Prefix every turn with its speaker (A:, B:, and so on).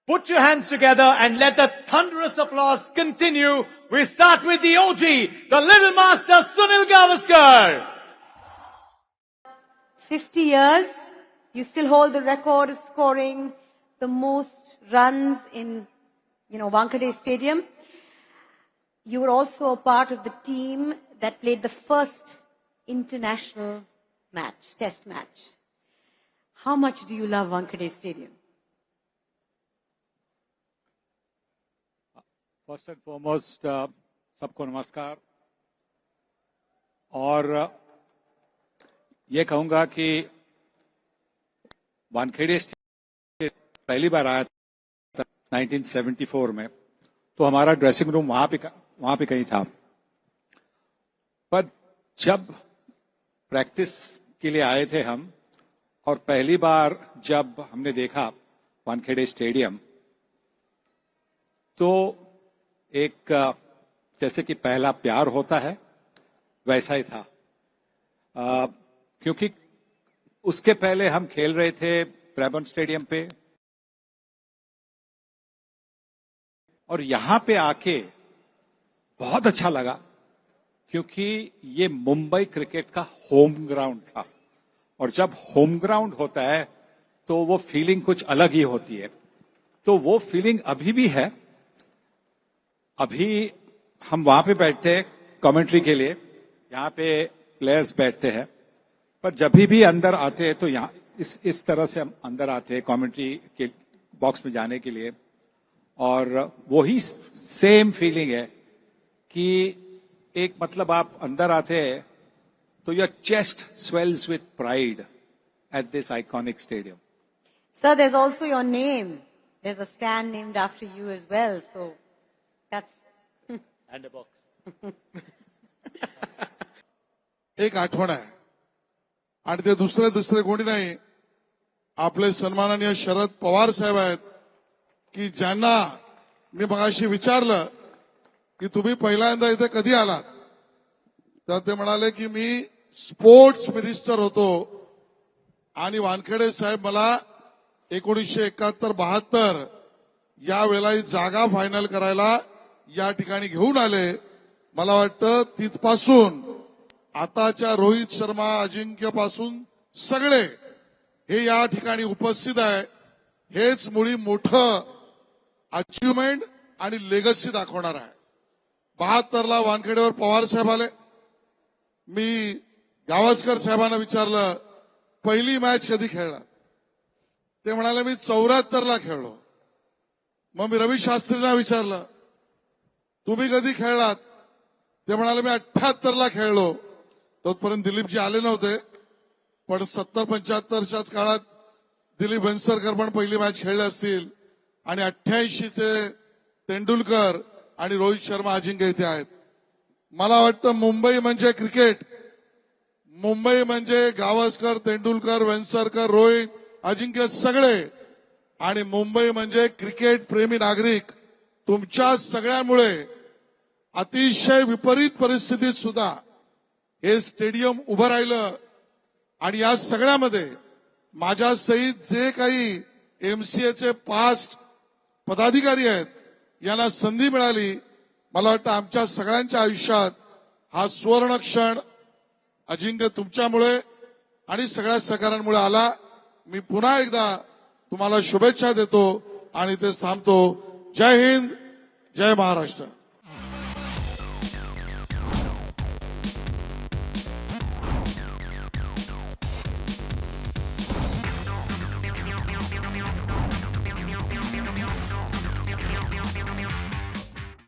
A: Put your hands together and let the thunderous applause continue. We start with the OG, the Little Master Sunil Gavaskar.
B: 50 years, you still hold the record of scoring the most runs in, Wankhede Stadium. You were also a part of the team that played the first international match, test match. How much do you love Wankhede Stadium?
C: First end foremost सबको नमस्कार। और ये कहूंगा कि Wankhede stadium पहली बार आया था 1974 में, तो हमारा ड्रेसिंग रूम वहां पे कहीं था। पर जब प्रैक्टिस के लिए आए थे हम, और पहली बार जब हमने देखा वानखेड़े स्टेडियम, तो एक जैसे कि पहला प्यार होता है वैसा ही था। क्योंकि उसके पहले हम खेल रहे थे ब्रैबर्न स्टेडियम पे, और यहां पे आके बहुत अच्छा लगा, क्योंकि ये मुंबई क्रिकेट का होम ग्राउंड था। और जब होम ग्राउंड होता है तो वो फीलिंग कुछ अलग ही होती है। तो वो फीलिंग अभी भी है। अभी हम वहां पे बैठते हैं कमेंट्री के लिए, यहाँ पे प्लेयर्स बैठते हैं, पर जब भी अंदर आते हैं तो यहाँ इस तरह से हम अंदर आते हैं कमेंट्री के बॉक्स में जाने के लिए, और वही सेम फीलिंग है कि एक मतलब आप अंदर आते हैं तो your chest swells with pride at this iconic stadium.
B: Sir, there's also your name. There's a stand named after you as well. So that's
A: And a box.
D: एक आठवण आहे आणि ते दुसरे कोणी नाही, आपले सन्माननीय शरद पवार साहेब आहेत, की ज्यांना मी मगाशी विचारलं की तुम्ही पहिल्यांदा इथे कधी आलात, तर ते म्हणाले की मी स्पोर्ट्स मिनिस्टर होतो आणि वानखेडे साहेब मला 1971-72 या वेळेला ही जागा फायनल करायला या ठिकाणी घेऊन आले। मला वाटतं तिथपासून आताच्या रोहित शर्मा अजिंक्य पासून सगळे हे या ठिकाणी उपस्थित आहे। हेच मुळी मोठं अचिव्हमेंट आणि लेगसी दाखवणार आहे। 72ला वानखेडेवर पवार साहेब आले। मी गावस्कर साहेबांना विचारलं पहिली मॅच कधी खेळला, ते म्हणाले मी 74ला खेळलो। मग मी रवी शास्त्रींना विचारलं तुम्ही कधी खेळलात, ते म्हणाले मी 78ला खेळलो। तोपर्यंत दिलीपजी आले नव्हते, पण 70-75च्याच काळात दिलीप वेंसरकर पण पहिली मॅच खेळले असतील, आणि 88चे तेंडुलकर आणि रोहित शर्मा अजिंक्य इथे आहेत। मला वाटतं मुंबई म्हणजे क्रिकेट, मुंबई म्हणजे गावस्कर, तेंडुलकर, वेंसरकर, रोहित, अजिंक्य सगळे, आणि मुंबई म्हणजे क्रिकेट प्रेमी नागरिक। तुमच्या सगळ्यांमुळे अतिशय विपरीत परिस्थितीत सुद्धा हे स्टेडियम उभं राहिलं, आणि या सगळ्यामध्ये माझ्या सहित जे काही एमसीएचे पास्ट पदाधिकारी आहेत यांना संधी मिळाली। मला वाटतं आमच्या सगळ्यांच्या आयुष्यात हा सुवर्ण क्षण अजिंक्य तुमच्यामुळे आणि सगळ्या सहकाऱ्यांमुळे आला। मी पुन्हा एकदा तुम्हाला शुभेच्छा देतो आणि ते थांबतो। जय हिंद, जय महाराष्ट्र।